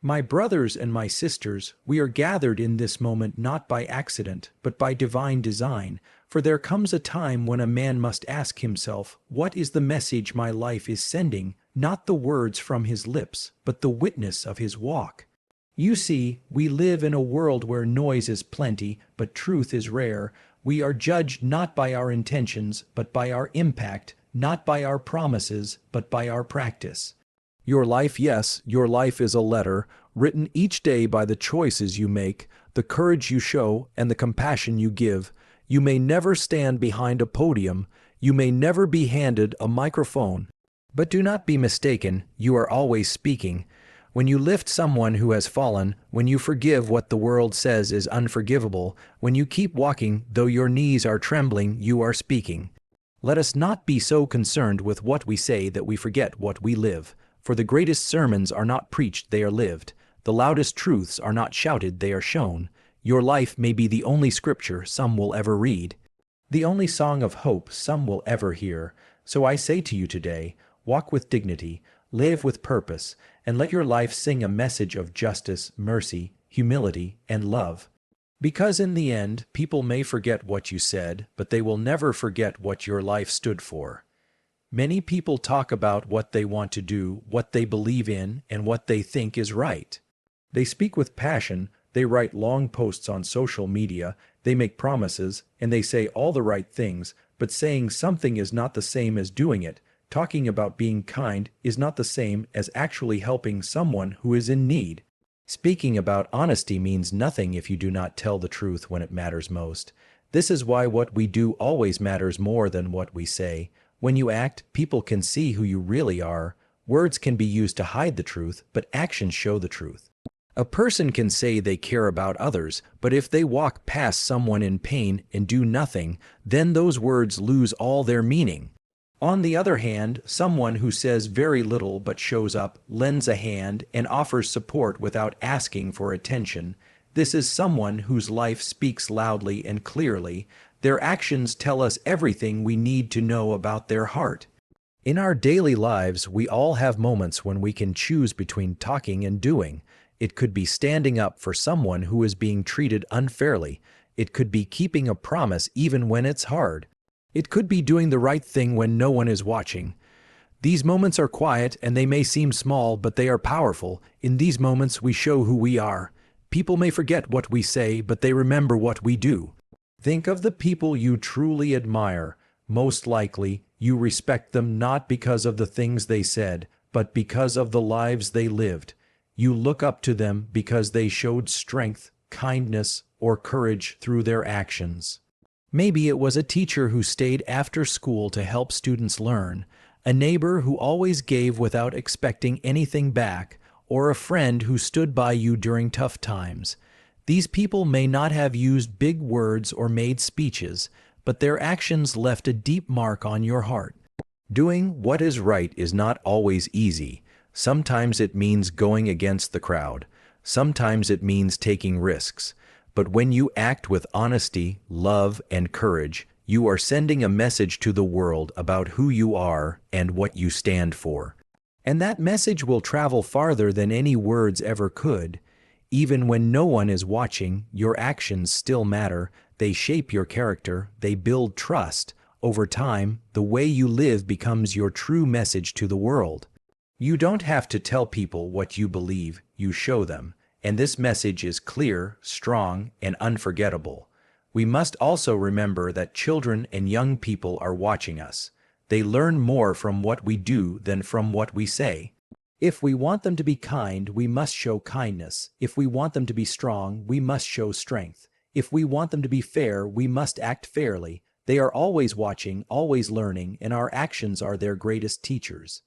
My brothers and my sisters, we are gathered in this moment not by accident, but by divine design, for there comes a time when a man must ask himself, what is the message my life is sending, not the words from his lips, but the witness of his walk. You see, we live in a world where noise is plenty, but truth is rare. We are judged not by our intentions, but by our impact, not by our promises, but by our practice. Your life, yes, your life is a letter, written each day by the choices you make, the courage you show, and the compassion you give. You may never stand behind a podium, you may never be handed a microphone. But do not be mistaken, you are always speaking. When you lift someone who has fallen, when you forgive what the world says is unforgivable, when you keep walking though your knees are trembling, you are speaking. Let us not be so concerned with what we say that we forget what we live. For the greatest sermons are not preached, they are lived. The loudest truths are not shouted, they are shown. Your life may be the only scripture some will ever read, the only song of hope some will ever hear. So I say to you today, walk with dignity, live with purpose, and let your life sing a message of justice, mercy, humility, and love. Because in the end, people may forget what you said, but they will never forget what your life stood for. Many people talk about what they want to do, what they believe in, and what they think is right. They speak with passion, they write long posts on social media, they make promises, and they say all the right things, but saying something is not the same as doing it. Talking about being kind is not the same as actually helping someone who is in need. Speaking about honesty means nothing if you do not tell the truth when it matters most. This is why what we do always matters more than what we say. When you act, people can see who you really are. Words can be used to hide the truth, but actions show the truth. A person can say they care about others, but if they walk past someone in pain and do nothing, then those words lose all their meaning. On the other hand, someone who says very little but shows up, lends a hand, and offers support without asking for attention, this is someone whose life speaks loudly and clearly. Their actions tell us everything we need to know about their heart. In our daily lives, we all have moments when we can choose between talking and doing. It could be standing up for someone who is being treated unfairly. It could be keeping a promise even when it's hard. It could be doing the right thing when no one is watching. These moments are quiet and they may seem small, but they are powerful. In these moments, we show who we are. People may forget what we say, but they remember what we do. Think of the people you truly admire. Most likely, you respect them not because of the things they said, but because of the lives they lived. You look up to them because they showed strength, kindness, or courage through their actions. Maybe it was a teacher who stayed after school to help students learn, a neighbor who always gave without expecting anything back, or a friend who stood by you during tough times. These people may not have used big words or made speeches, but their actions left a deep mark on your heart. Doing what is right is not always easy. Sometimes it means going against the crowd. Sometimes it means taking risks. But when you act with honesty, love, and courage, you are sending a message to the world about who you are and what you stand for. And that message will travel farther than any words ever could. Even when no one is watching, your actions still matter. They shape your character, they build trust. Over time, the way you live becomes your true message to the world. You don't have to tell people what you believe, you show them. And this message is clear, strong, and unforgettable. We must also remember that children and young people are watching us. They learn more from what we do than from what we say. If we want them to be kind, we must show kindness. If we want them to be strong, we must show strength. If we want them to be fair, we must act fairly. They are always watching, always learning, and our actions are their greatest teachers.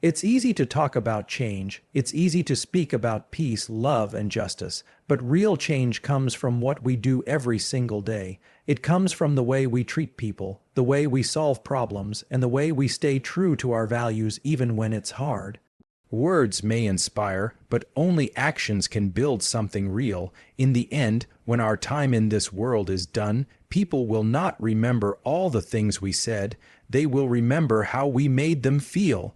It's easy to talk about change, it's easy to speak about peace, love, and justice, but real change comes from what we do every single day. It comes from the way we treat people, the way we solve problems, and the way we stay true to our values even when it's hard. Words may inspire, but only actions can build something real. In the end, when our time in this world is done, people will not remember all the things we said, they will remember how we made them feel.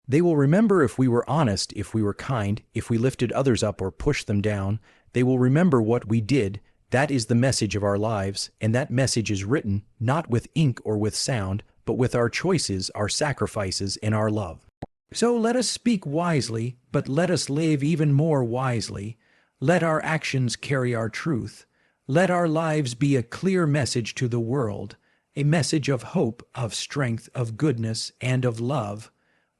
They will remember if we were honest, if we were kind, if we lifted others up or pushed them down. They will remember what we did. That is the message of our lives, and that message is written not with ink or with sound, but with our choices, our sacrifices, and our love. So let us speak wisely, but let us live even more wisely. Let our actions carry our truth. Let our lives be a clear message to the world, a message of hope, of strength, of goodness, and of love.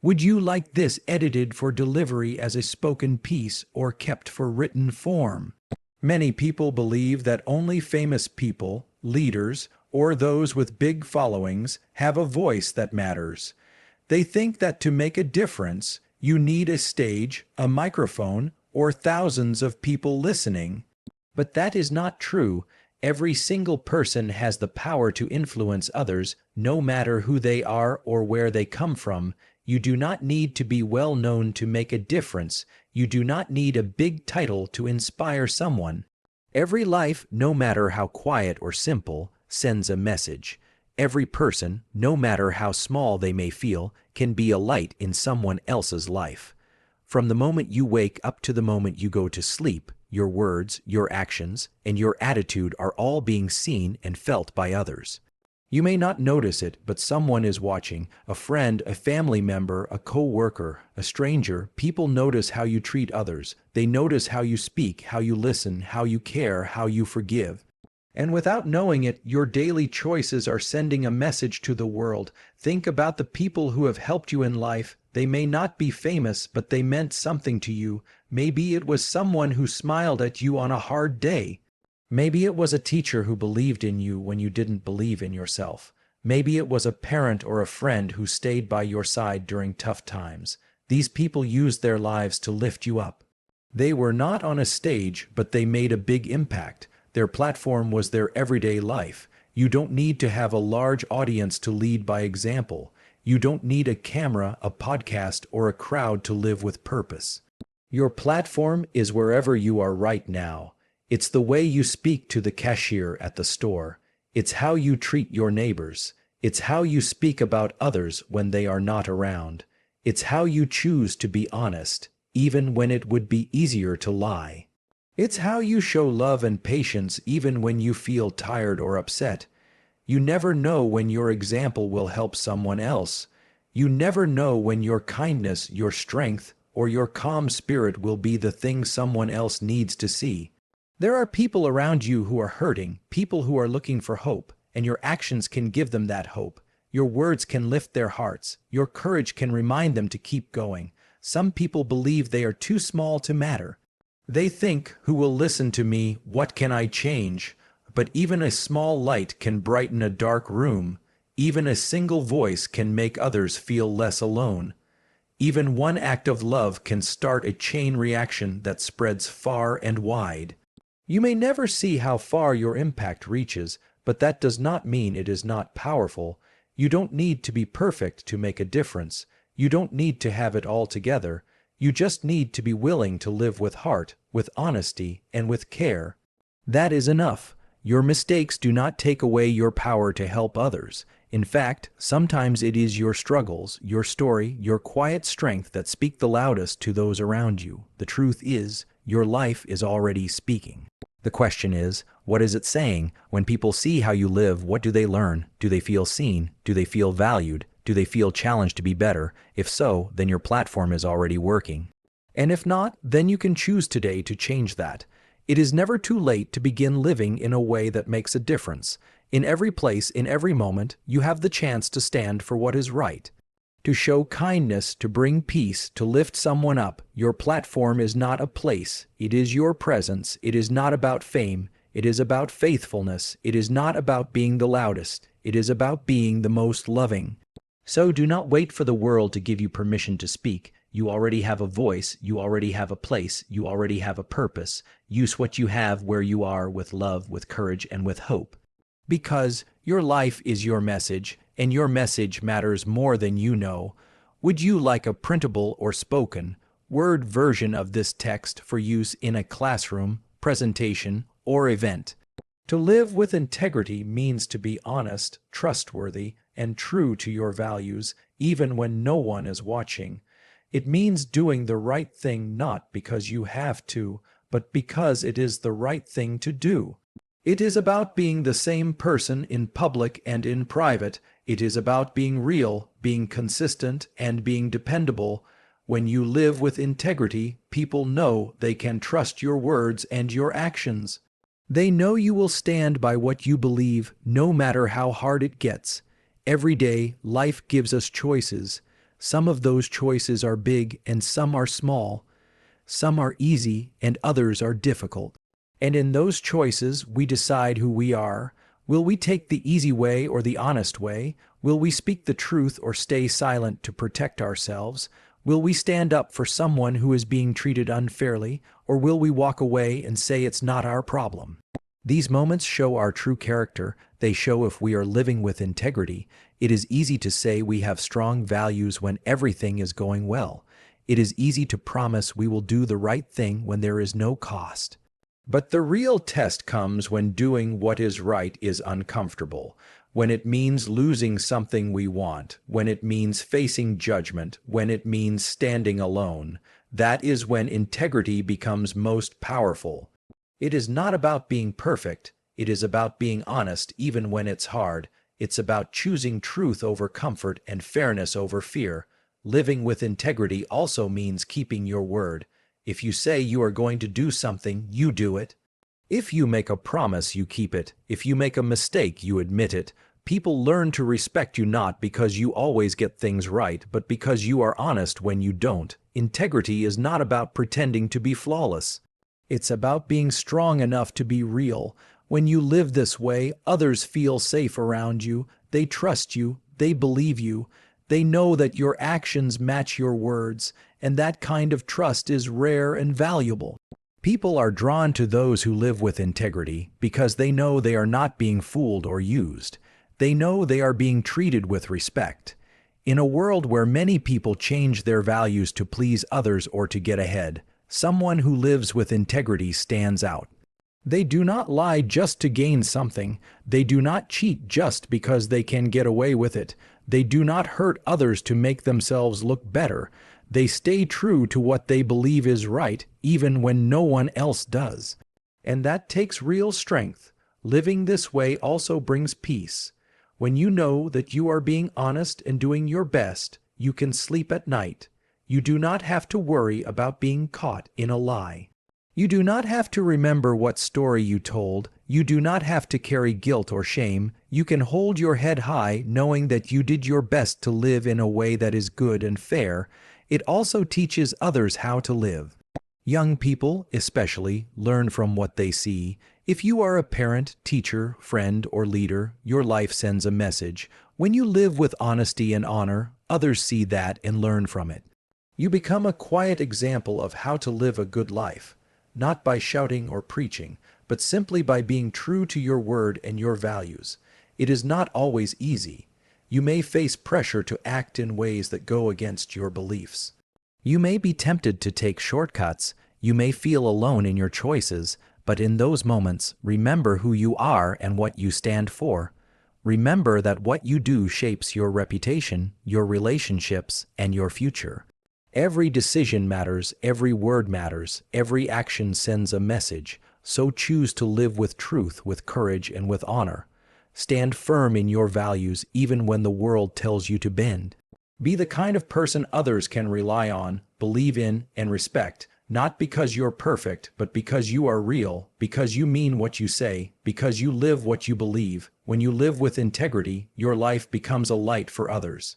Would you like this edited for delivery as a spoken piece or kept for written form? Many people believe that only famous people, leaders, or those with big followings have a voice that matters. They think that to make a difference, you need a stage, a microphone, or thousands of people listening. But that is not true. Every single person has the power to influence others, no matter who they are or where they come from. You do not need to be well known to make a difference. You do not need a big title to inspire someone. Every life, no matter how quiet or simple, sends a message. Every person, no matter how small they may feel, can be a light in someone else's life. From the moment you wake up to the moment you go to sleep, your words, your actions, and your attitude are all being seen and felt by others. You may not notice it, but someone is watching, a friend, a family member, a co-worker, a stranger. People notice how you treat others. They notice how you speak, how you listen, how you care, how you forgive. And without knowing it, your daily choices are sending a message to the world. Think about the people who have helped you in life. They may not be famous, but they meant something to you. Maybe it was someone who smiled at you on a hard day. Maybe it was a teacher who believed in you when you didn't believe in yourself. Maybe it was a parent or a friend who stayed by your side during tough times. These people used their lives to lift you up. They were not on a stage, but they made a big impact. Their platform was their everyday life. You don't need to have a large audience to lead by example. You don't need a camera, a podcast, or a crowd to live with purpose. Your platform is wherever you are right now. It's the way you speak to the cashier at the store. It's how you treat your neighbors. It's how you speak about others when they are not around. It's how you choose to be honest, even when it would be easier to lie. It's how you show love and patience even when you feel tired or upset. You never know when your example will help someone else. You never know when your kindness, your strength, or your calm spirit will be the thing someone else needs to see. There are people around you who are hurting, people who are looking for hope, and your actions can give them that hope. Your words can lift their hearts. Your courage can remind them to keep going. Some people believe they are too small to matter. They think, who will listen to me? What can I change? But even a small light can brighten a dark room. Even a single voice can make others feel less alone. Even one act of love can start a chain reaction that spreads far and wide. You may never see how far your impact reaches, but that does not mean it is not powerful. You don't need to be perfect to make a difference. You don't need to have it all together. You just need to be willing to live with heart, with honesty, and with care. That is enough. Your mistakes do not take away your power to help others. In fact, sometimes it is your struggles, your story, your quiet strength that speak the loudest to those around you. The truth is, your life is already speaking. The question is, what is it saying? When people see how you live, what do they learn? Do they feel seen? Do they feel valued? Do they feel challenged to be better? If so, then your platform is already working. And if not, then you can choose today to change that. It is never too late to begin living in a way that makes a difference. In every place, in every moment, you have the chance to stand for what is right. To show kindness, to bring peace, to lift someone up. Your platform is not a place. It is your presence. It is not about fame. It is about faithfulness. It is not about being the loudest. It is about being the most loving. So do not wait for the world to give you permission to speak. You already have a voice. You already have a place. You already have a purpose. Use what you have where you are with love, with courage, and with hope. Because your life is your message, and your message matters more than you know. Would you like a printable or spoken word version of this text for use in a classroom, presentation, or event? To live with integrity means to be honest, trustworthy, and true to your values, even when no one is watching. It means doing the right thing not because you have to, but because it is the right thing to do. It is about being the same person in public and in private. It is about being real, being consistent, and being dependable. When you live with integrity, people know they can trust your words and your actions. They know you will stand by what you believe, no matter how hard it gets. Every day, life gives us choices. Some of those choices are big and some are small. Some are easy and others are difficult. And in those choices, we decide who we are. Will we take the easy way or the honest way? Will we speak the truth or stay silent to protect ourselves? Will we stand up for someone who is being treated unfairly, or will we walk away and say it's not our problem? These moments show our true character. They show if we are living with integrity. It is easy to say we have strong values when everything is going well. It is easy to promise we will do the right thing when there is no cost. But the real test comes when doing what is right is uncomfortable, when it means losing something we want, when it means facing judgment, when it means standing alone. That is when integrity becomes most powerful. It is not about being perfect. It is about being honest even when it's hard. It's about choosing truth over comfort and fairness over fear. Living with integrity also means keeping your word. If you say you are going to do something, you do it. If you make a promise, you keep it. If you make a mistake, you admit it. People learn to respect you not because you always get things right, but because you are honest when you don't. Integrity is not about pretending to be flawless. It's about being strong enough to be real. When you live this way, others feel safe around you. They trust you. They believe you. They know that your actions match your words, and that kind of trust is rare and valuable. People are drawn to those who live with integrity because they know they are not being fooled or used. They know they are being treated with respect. In a world where many people change their values to please others or to get ahead, someone who lives with integrity stands out. They do not lie just to gain something. They do not cheat just because they can get away with it. They do not hurt others to make themselves look better. They stay true to what they believe is right, even when no one else does. And that takes real strength. Living this way also brings peace. When you know that you are being honest and doing your best, you can sleep at night. You do not have to worry about being caught in a lie. You do not have to remember what story you told. You do not have to carry guilt or shame. You can hold your head high knowing that you did your best to live in a way that is good and fair. It also teaches others how to live. Young people, especially, learn from what they see. If you are a parent, teacher, friend, or leader, your life sends a message. When you live with honesty and honor, others see that and learn from it. You become a quiet example of how to live a good life. Not by shouting or preaching, but simply by being true to your word and your values. It is not always easy. You may face pressure to act in ways that go against your beliefs. You may be tempted to take shortcuts. You may feel alone in your choices, but in those moments, remember who you are and what you stand for. Remember that what you do shapes your reputation, your relationships, and your future. Every decision matters, every word matters, every action sends a message, so choose to live with truth, with courage, and with honor. Stand firm in your values even when the world tells you to bend. Be the kind of person others can rely on, believe in, and respect, not because you're perfect, but because you are real, because you mean what you say, because you live what you believe. When you live with integrity, your life becomes a light for others.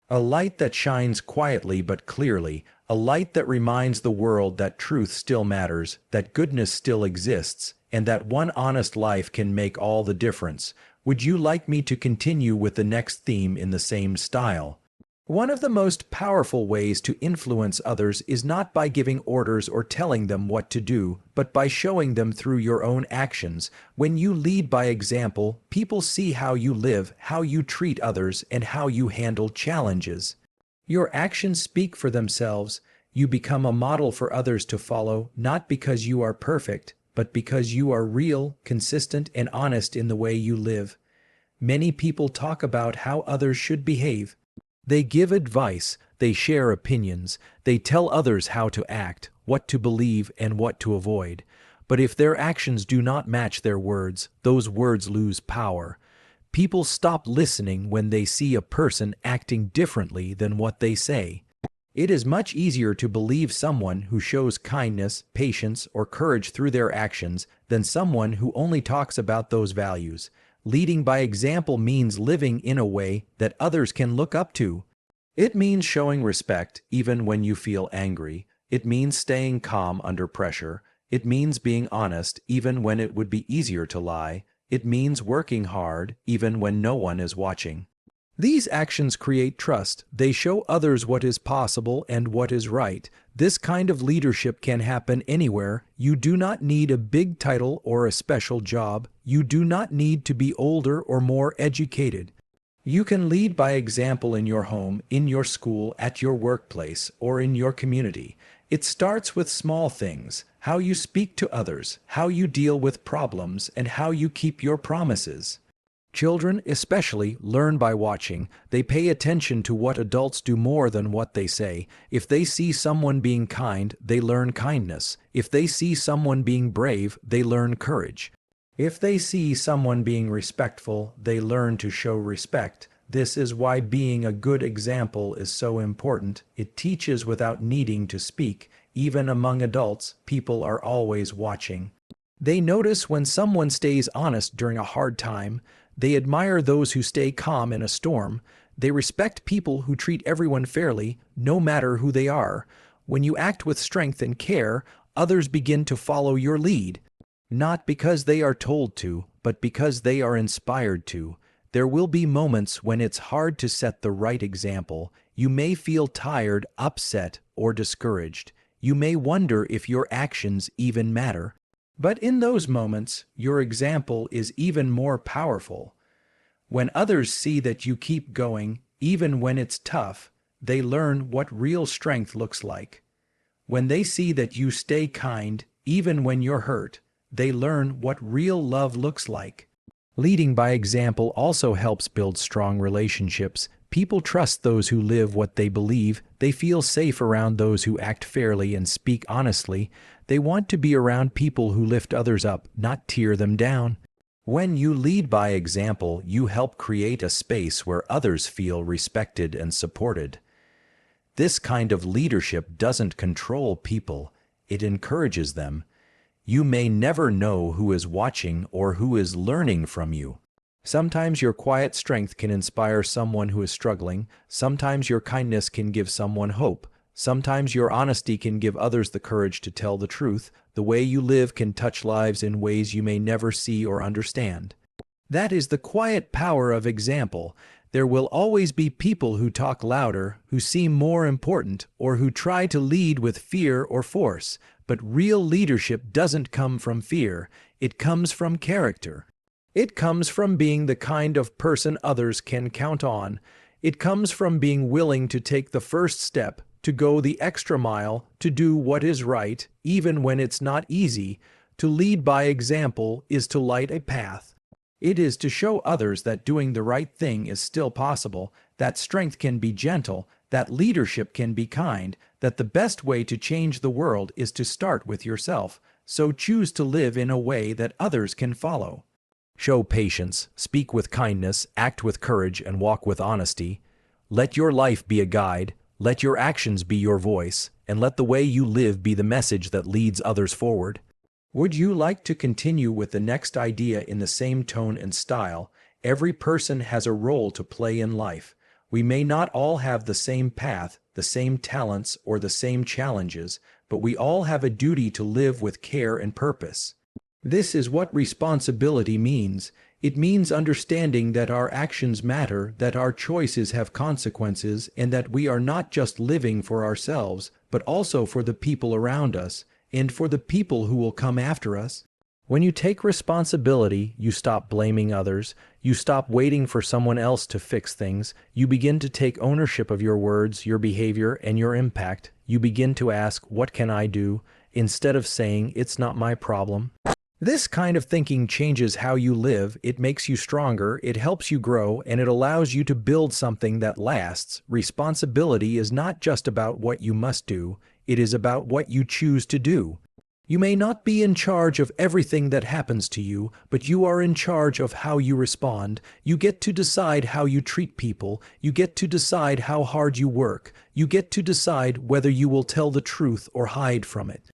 A light that shines quietly but clearly, a light that reminds the world that truth still matters, that goodness still exists, and that one honest life can make all the difference. Would you like me to continue with the next theme in the same style? One of the most powerful ways to influence others is not by giving orders or telling them what to do, but by showing them through your own actions. When you lead by example, people see how you live, how you treat others, and how you handle challenges. Your actions speak for themselves. You become a model for others to follow, not because you are perfect, but because you are real, consistent, and honest in the way you live. Many people talk about how others should behave. They give advice, they share opinions, they tell others how to act, what to believe, and what to avoid. But if their actions do not match their words, those words lose power. People stop listening when they see a person acting differently than what they say. It is much easier to believe someone who shows kindness, patience, or courage through their actions than someone who only talks about those values. Leading by example means living in a way that others can look up to. It means showing respect even when you feel angry. It means staying calm under pressure. It means being honest even when it would be easier to lie. It means working hard even when no one is watching. These actions create trust. They show others what is possible and what is right. This kind of leadership can happen anywhere. You do not need a big title or a special job. You do not need to be older or more educated. You can lead by example in your home, in your school, at your workplace, or in your community. It starts with small things: how you speak to others, how you deal with problems, and how you keep your promises. Children, especially, learn by watching. They pay attention to what adults do more than what they say. If they see someone being kind, they learn kindness. If they see someone being brave, they learn courage. If they see someone being respectful, they learn to show respect. This is why being a good example is so important. It teaches without needing to speak. Even among adults, people are always watching. They notice when someone stays honest during a hard time. They admire those who stay calm in a storm. They respect people who treat everyone fairly, no matter who they are. When you act with strength and care, others begin to follow your lead. Not because they are told to, but because they are inspired to. There will be moments when it's hard to set the right example. You may feel tired, upset, or discouraged. You may wonder if your actions even matter. But in those moments, your example is even more powerful. When others see that you keep going, even when it's tough, they learn what real strength looks like. When they see that you stay kind, even when you're hurt, they learn what real love looks like. Leading by example also helps build strong relationships. People trust those who live what they believe. They feel safe around those who act fairly and speak honestly. They want to be around people who lift others up, not tear them down. When you lead by example, you help create a space where others feel respected and supported. This kind of leadership doesn't control people, it encourages them. You may never know who is watching or who is learning from you. Sometimes your quiet strength can inspire someone who is struggling. Sometimes your kindness can give someone hope. Sometimes your honesty can give others the courage to tell the truth. The way you live can touch lives in ways you may never see or understand. That is the quiet power of example. There will always be people who talk louder, who seem more important, or who try to lead with fear or force. But real leadership doesn't come from fear. It comes from character. It comes from being the kind of person others can count on. It comes from being willing to take the first step, to go the extra mile, to do what is right, even when it's not easy. To lead by example is to light a path. It is to show others that doing the right thing is still possible, that strength can be gentle, that leadership can be kind, that the best way to change the world is to start with yourself. So choose to live in a way that others can follow. Show patience, speak with kindness, act with courage, and walk with honesty. Let your life be a guide. Let your actions be your voice, and let the way you live be the message that leads others forward. Would you like to continue with the next idea in the same tone and style? Every person has a role to play in life. We may not all have the same path, the same talents, or the same challenges, but we all have a duty to live with care and purpose. This is what responsibility means. It means understanding that our actions matter, that our choices have consequences, and that we are not just living for ourselves, but also for the people around us, and for the people who will come after us. When you take responsibility, you stop blaming others, you stop waiting for someone else to fix things, you begin to take ownership of your words, your behavior, and your impact. You begin to ask, "What can I do?" instead of saying, "It's not my problem." This kind of thinking changes how you live, it makes you stronger, it helps you grow, and it allows you to build something that lasts. Responsibility is not just about what you must do, it is about what you choose to do. You may not be in charge of everything that happens to you, but you are in charge of how you respond. You get to decide how you treat people. You get to decide how hard you work. You get to decide whether you will tell the truth or hide from it.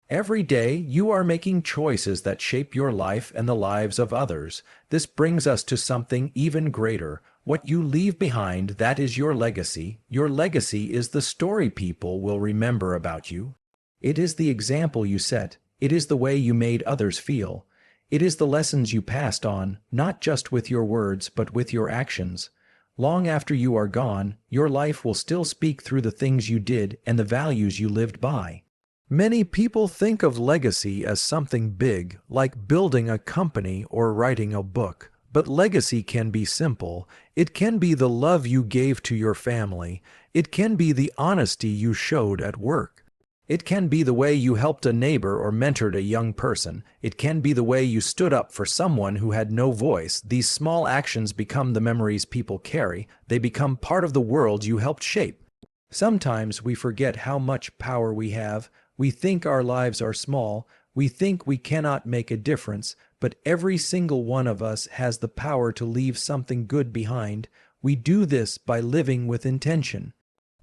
Every day, you are making choices that shape your life and the lives of others. This brings us to something even greater. What you leave behind, that is your legacy. Your legacy is the story people will remember about you. It is the example you set. It is the way you made others feel. It is the lessons you passed on, not just with your words, but with your actions. Long after you are gone, your life will still speak through the things you did and the values you lived by. Many people think of legacy as something big, like building a company or writing a book. But legacy can be simple. It can be the love you gave to your family. It can be the honesty you showed at work. It can be the way you helped a neighbor or mentored a young person. It can be the way you stood up for someone who had no voice. These small actions become the memories people carry. They become part of the world you helped shape. Sometimes we forget how much power we have. We think our lives are small, we think we cannot make a difference, but every single one of us has the power to leave something good behind. We do this by living with intention.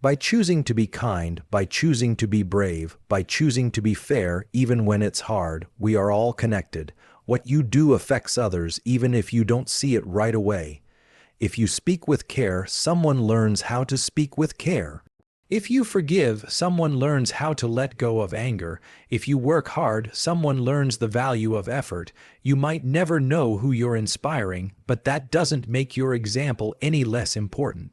By choosing to be kind, by choosing to be brave, by choosing to be fair even when it's hard. We are all connected. What you do affects others even if you don't see it right away. If you speak with care, someone learns how to speak with care. If you forgive, someone learns how to let go of anger. If you work hard, someone learns the value of effort. You might never know who you're inspiring, but that doesn't make your example any less important.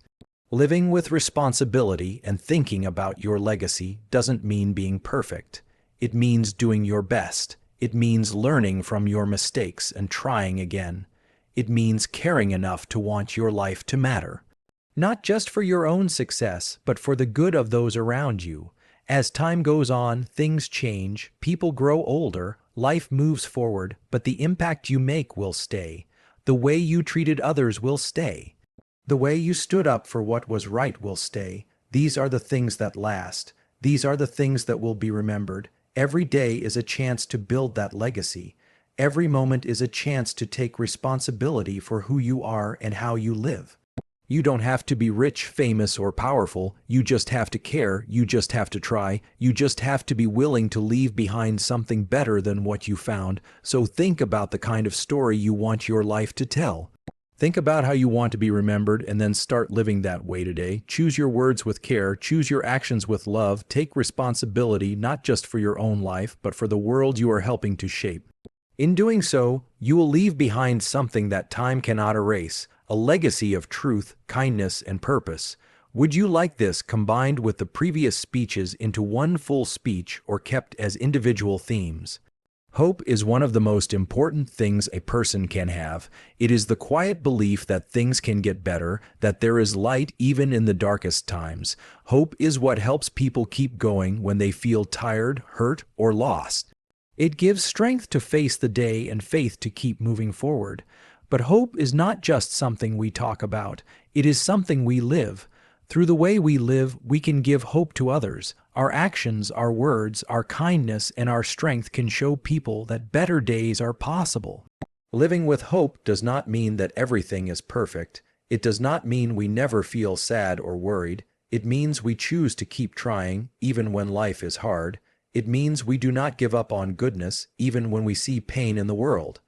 Living with responsibility and thinking about your legacy doesn't mean being perfect. It means doing your best. It means learning from your mistakes and trying again. It means caring enough to want your life to matter. Not just for your own success, but for the good of those around you. As time goes on, things change, people grow older, life moves forward, but the impact you make will stay. The way you treated others will stay. The way you stood up for what was right will stay. These are the things that last. These are the things that will be remembered. Every day is a chance to build that legacy. Every moment is a chance to take responsibility for who you are and how you live. You don't have to be rich, famous, or powerful. You just have to care. You just have to try. You just have to be willing to leave behind something better than what you found. So think about the kind of story you want your life to tell. Think about how you want to be remembered and then start living that way today. Choose your words with care. Choose your actions with love. Take responsibility not just for your own life, but for the world you are helping to shape. In doing so, you will leave behind something that time cannot erase, a legacy of truth, kindness, and purpose. Would you like this combined with the previous speeches into one full speech or kept as individual themes? Hope is one of the most important things a person can have. It is the quiet belief that things can get better, that there is light even in the darkest times. Hope is what helps people keep going when they feel tired, hurt, or lost. It gives strength to face the day and faith to keep moving forward. But hope is not just something we talk about. It is something we live. Through the way we live, we can give hope to others. Our actions, our words, our kindness, and our strength can show people that better days are possible. Living with hope does not mean that everything is perfect. It does not mean we never feel sad or worried. It means we choose to keep trying, even when life is hard. It means we do not give up on goodness, even when we see pain in the world.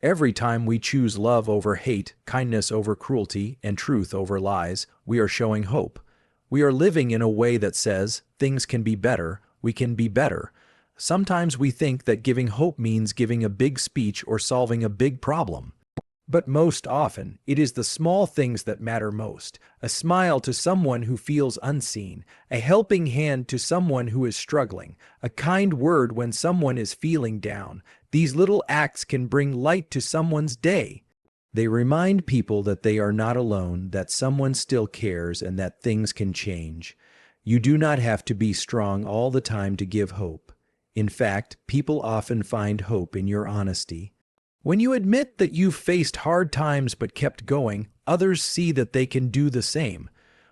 Every time we choose love over hate, kindness over cruelty, and truth over lies, we are showing hope. We are living in a way that says, things can be better, we can be better. Sometimes we think that giving hope means giving a big speech or solving a big problem. But most often, it is the small things that matter most. A smile to someone who feels unseen, a helping hand to someone who is struggling, a kind word when someone is feeling down. These little acts can bring light to someone's day. They remind people that they are not alone, that someone still cares, and that things can change. You do not have to be strong all the time to give hope. In fact, people often find hope in your honesty. When you admit that you've faced hard times but kept going, others see that they can do the same.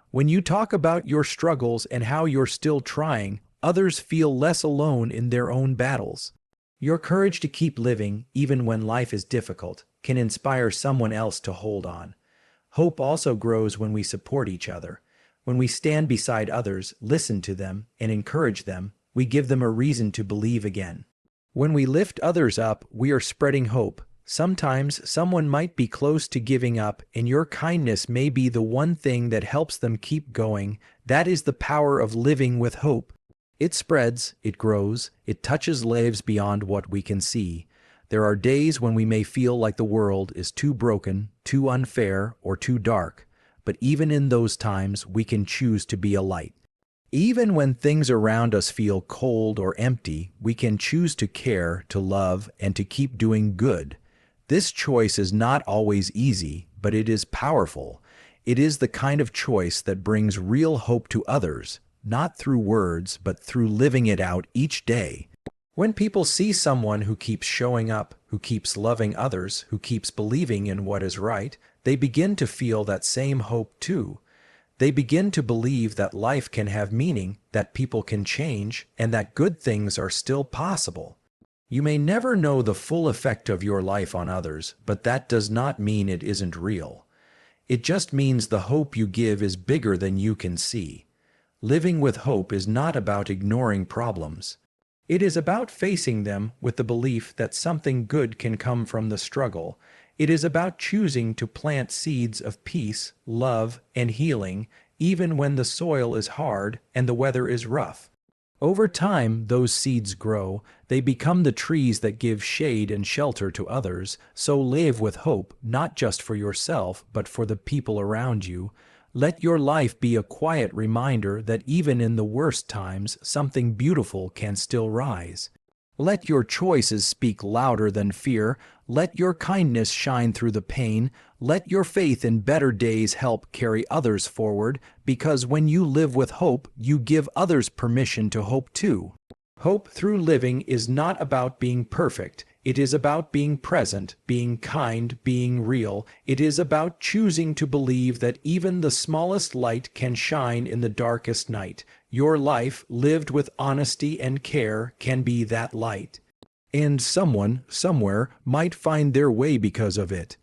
When you talk about your struggles and how you're still trying, others feel less alone in their own battles. Your courage to keep living, even when life is difficult, can inspire someone else to hold on. Hope also grows when we support each other. When we stand beside others, listen to them, and encourage them, we give them a reason to believe again. When we lift others up, we are spreading hope. Sometimes someone might be close to giving up, and your kindness may be the one thing that helps them keep going. That is the power of living with hope. It spreads, it grows, it touches lives beyond what we can see. There are days when we may feel like the world is too broken, too unfair, or too dark. But even in those times, we can choose to be a light. Even when things around us feel cold or empty, we can choose to care, to love, and to keep doing good. This choice is not always easy, but it is powerful. It is the kind of choice that brings real hope to others, not through words, but through living it out each day. When people see someone who keeps showing up, who keeps loving others, who keeps believing in what is right, they begin to feel that same hope too. They begin to believe that life can have meaning, that people can change, and that good things are still possible. You may never know the full effect of your life on others, but that does not mean it isn't real. It just means the hope you give is bigger than you can see. Living with hope is not about ignoring problems. It is about facing them with the belief that something good can come from the struggle. It is about choosing to plant seeds of peace, love, and healing, even when the soil is hard and the weather is rough. Over time, those seeds grow. They become the trees that give shade and shelter to others. So live with hope, not just for yourself, but for the people around you. Let your life be a quiet reminder that even in the worst times, something beautiful can still rise. Let your choices speak louder than fear. Let your kindness shine through the pain. Let your faith in better days help carry others forward, because when you live with hope, you give others permission to hope too. Hope through living is not about being perfect. It is about being present, being kind, being real. It is about choosing to believe that even the smallest light can shine in the darkest night. Your life, lived with honesty and care, can be that light. And someone, somewhere, might find their way because of it.